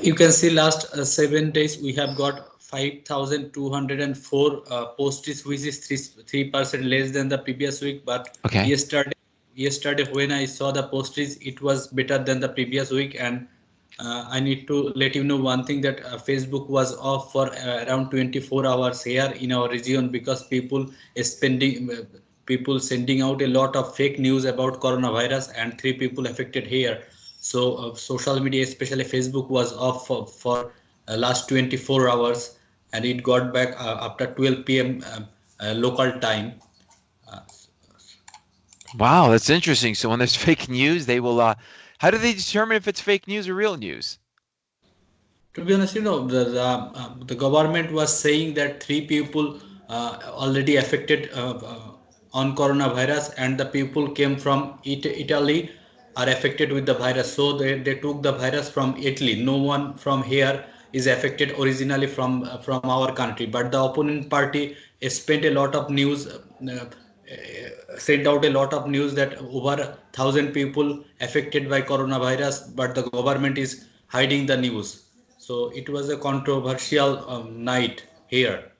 You can see last 7 days we have got 5,204 posted, which is 3% less than the previous week. But Okay. yesterday when I saw the postage, it was better than the previous week. And I need to let you know one thing, that Facebook was off for around 24 hours here in our region, because people sending out a lot of fake news about coronavirus, and three people affected here. So social media, especially Facebook, was off for last 24 hours, and it got back after 12 p.m. Local time. Uh, Wow, that's interesting. So when there's fake news, they will how do they determine if it's fake news or real news? to be honest, the government was saying that three people already affected on coronavirus, and the people came from Italy are affected with the virus. So they took the virus from Italy. No one from here is affected originally from our country. But the opponent party spent a lot of news. Sent out a lot of news that over 1,000 people affected by coronavirus, but the government is hiding the news. So it was a controversial night here,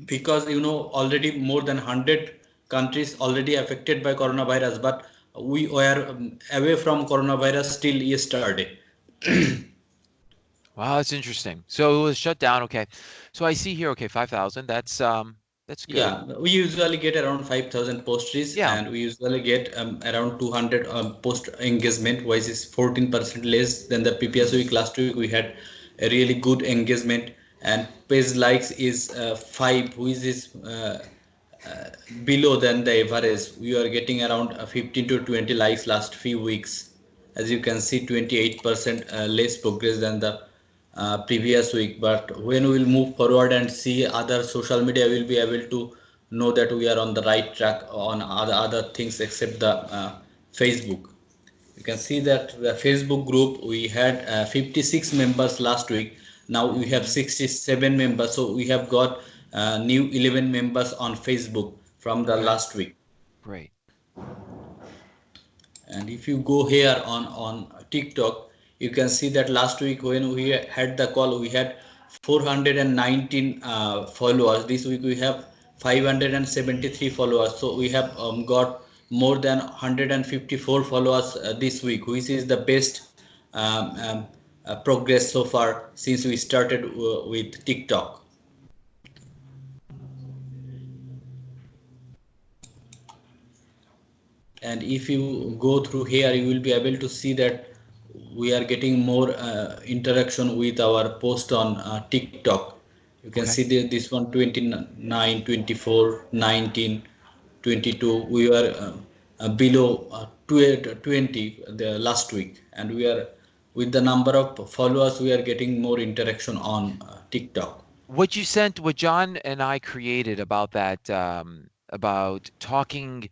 because already more than 100 countries already affected by coronavirus, but we were away from coronavirus still yesterday. Wow, that's interesting. So it was shut down. Okay. So I see here, okay, 5,000. That's good. Yeah, we usually get around 5,000 posts, Yeah. and we usually get around 200 post engagement, which is 14% less than the previous week. Last week we had a really good engagement, and page likes is 5, which is uh, below than the average. We are getting around 15 to 20 likes last few weeks. As you can see, 28% less progress than the previous week. But when we will move forward and see other social media, we will be able to know that we are on the right track on other things except the Facebook. You can see that the Facebook group, we had 56 members last week. Now we have Hmm. 67 members. So we have got new 11 members on Facebook from the Okay. last week. Great. And if you go here on TikTok, you can see that last week when we had the call, we had 419 followers. This week we have 573 followers. So we have got more than 154 followers this week, which is the best progress so far since we started with TikTok. And if you go through here, you will be able to see that we are getting more interaction with our post on TikTok. You can see Okay. this one 29, 24, 19, 22. We were below 20 the last week, and we are with the number of followers, we are getting more interaction on TikTok. What you sent, what John and I created about that, about talking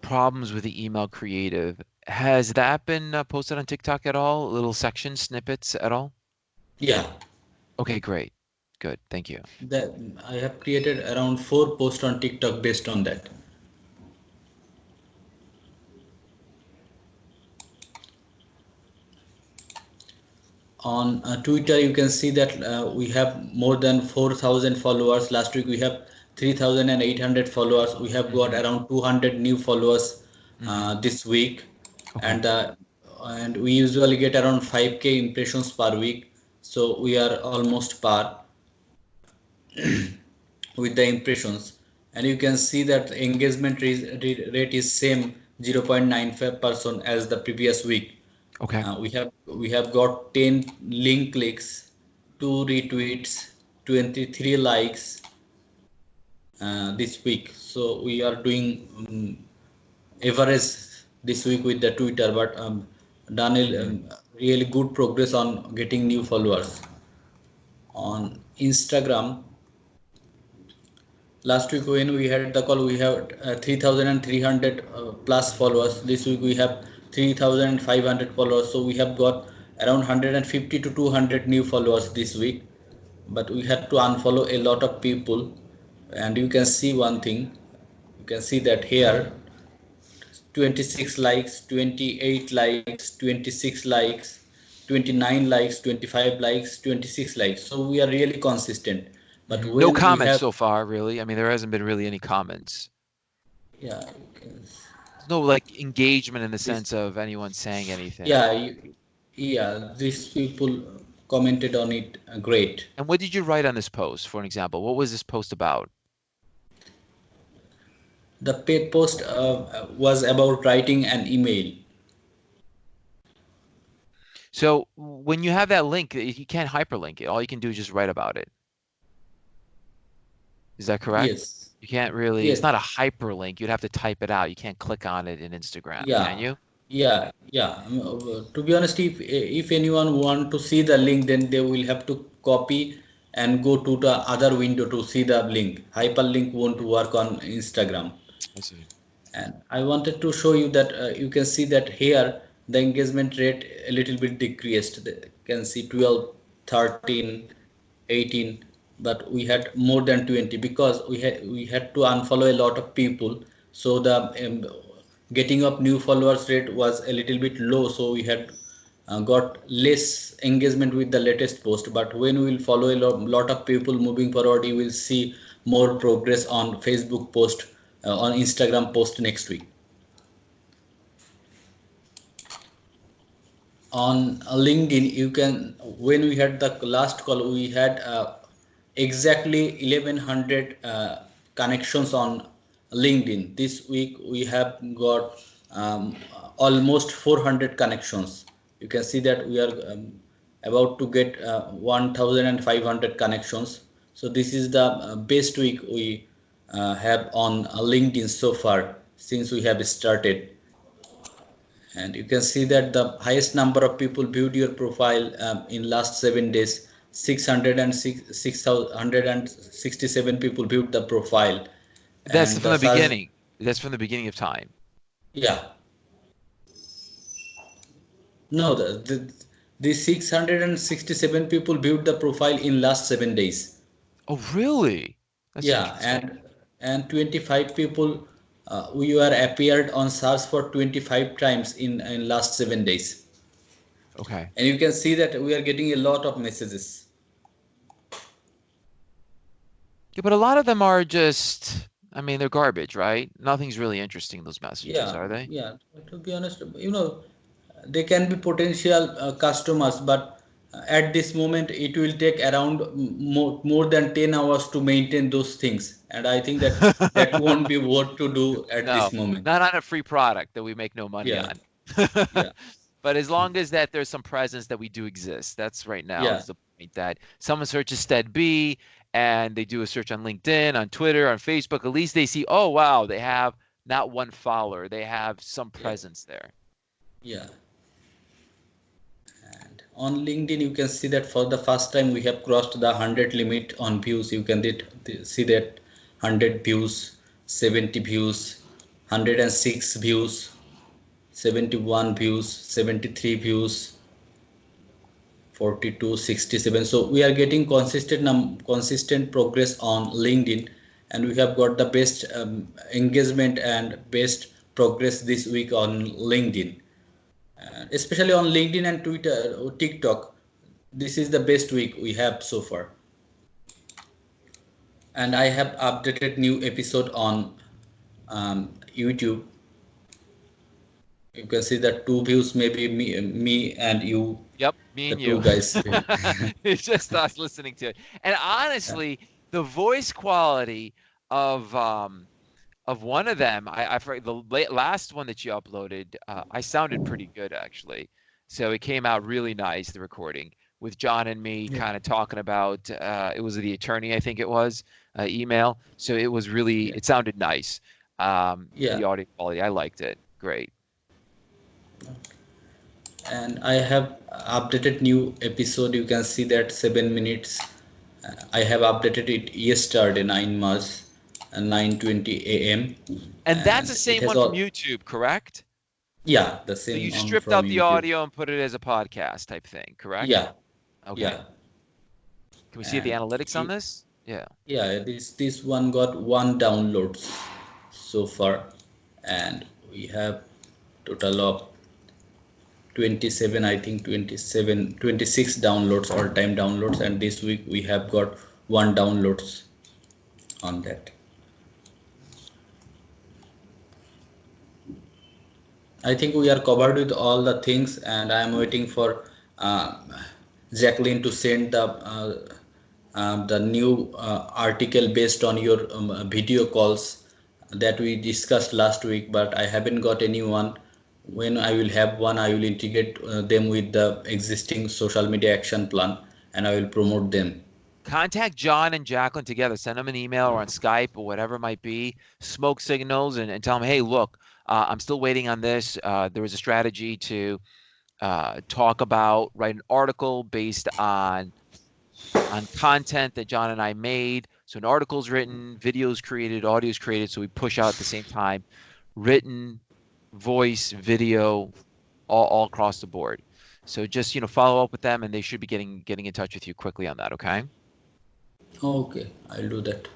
problems with the email creative, has that been posted on TikTok at all? Little section snippets at all? Yeah, Okay, great. Good. Thank you. that I have created around 4 posts on TikTok based on that. On Twitter, you can see that we have more than 4,000 followers. Last week we have 3,800 followers. We have got Hmm. around 200 new followers Hmm. this week, Okay. and we usually get around 5K impressions per week. So we are almost par with the impressions. And you can see that the engagement rate is same 0.95% as the previous week. Okay. We have got 10 link clicks, 2 retweets, 23 likes this week. So we are doing average this week with the Twitter, but done a Hmm. really good progress on getting new followers. On Instagram, last week when we had the call, we have 3,300 plus followers. This week we have 3,500 followers. So we have got around 150 to 200 new followers this week. But we had to unfollow a lot of people. And you can see one thing. You can see that here 26 likes, 28 likes, 26 likes. 29 likes, 25 likes, 26 likes. So we are really consistent. But No when we comments have, so far, really. I mean, there hasn't been really any comments. yeah, you can, There's no like engagement in the this, sense of anyone saying anything. yeah, yeah, these people commented on it. Great. And what did you write on this post, for an example? What was this post about? The post was about writing an email. So when you have that link, you can't hyperlink it. All you can do is just write about it. Is that correct? Yes, You can't really, it's yes, not a hyperlink. You'd have to type it out. You can't click on it in Instagram, can yeah, you? yeah. To be honest, if anyone want to see the link, then they will have to copy and go to the other window to see the link. Hyperlink won't work on Instagram. I see. And I wanted to show you that you can see that here the engagement rate a little bit decreased. You can see 12, 13, 18, but we had more than 20 because we had to unfollow a lot of people. So the getting up new followers rate was a little bit low. So we had got less engagement with the latest post. But when we will follow a lot of people moving forward, you will see more progress on Facebook post, on Instagram post next week. On LinkedIn, you can, when we had the last call, we had exactly 1100 connections on LinkedIn. This week we have got almost 400 connections. You can see that we are about to get 1500 connections. So this is the best week we have on LinkedIn so far since we have started. And you can see that the highest number of people viewed your profile in last 7 days, 667 people viewed the profile. That's And from the the search, beginning. That's from the beginning of time. yeah, no, the 667 people viewed the profile in last 7 days. Oh, really? That's Yeah, interesting. and 25 people we were appeared on search for 25 times in last 7 days. Okay. And you can see that we are getting a lot of messages. Yeah, but a lot of them are just, I mean, they're garbage, right? Nothing's really interesting in those messages, Yeah, are they? yeah. To be honest, they can be potential customers, but at this moment, it will take around more than 10 hours to maintain those things. And I think that that won't be worth to do at No, this moment. not on a free product that we make no money Yeah, on. yeah, But as long as that there's some presence that we do exist, that's right now yeah, is the point that someone searches Stead B and they do a search on LinkedIn, on Twitter, on Facebook, at least they see, oh wow, they have not one follower, they have some yeah, presence there. yeah. And on LinkedIn, you can see that for the first time we have crossed the 100 limit on views. You can see that 100 views, 70 views, 106 views, 71 views, 73 views, 42, 67. So we are getting consistent progress on LinkedIn, and we have got the best engagement and best progress this week on LinkedIn, especially on LinkedIn and Twitter or TikTok. This is the best week we have so far. And I have updated new episode on YouTube. You can see that two views, maybe me and you, Yep, me the and you. two guys. It's just us listening to it. And honestly, the voice quality of one of them, I forget the last one that you uploaded, I sounded pretty good actually. So it came out really nice, the recording with John and me Yeah. kind of talking about it was the attorney, I think it was, email. So it was really, Yeah, it sounded nice. yeah. The audio quality, I liked it. Great. And I have updated new episode. You can see that 7 minutes. I have updated it yesterday, 9 March, 9:20 a.m. And that's the And it same has one from all, YouTube, correct? yeah, the So you same on stripped from out the YouTube. audio and put it as a podcast type thing, correct? Yeah, Okay. yeah. Can we see the And analytics on this? Yeah. yeah, this one got one downloads so far, and we have total of 27, I think 27, 26 downloads, all time downloads, and this week we have got 1 downloads on that. I think we are covered with all the things, and I am waiting for uh, Jacqueline to send the new article based on your video calls that we discussed last week, but I haven't got anyone. When I will have one, I will integrate them with the existing social media action plan, and I will promote them. Contact John and Jacqueline together. Send them an email or on Skype or whatever it might be. Smoke signals and tell them, hey, look, I'm still waiting on this. There was a strategy to talk about, write an article based on content that John and I made. So an article's written, videos created, audio's created. So we push out at the same time, written, voice, video, all across the board. So just follow up with them, and they should be getting in touch with you quickly on that. Okay. Okay, I'll do that.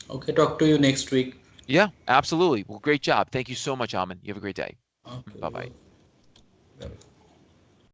Okay, talk to you next week. Yeah, absolutely. Well, great job. Thank you so much, Amin. You have a great day. Okay, Bye bye. bye.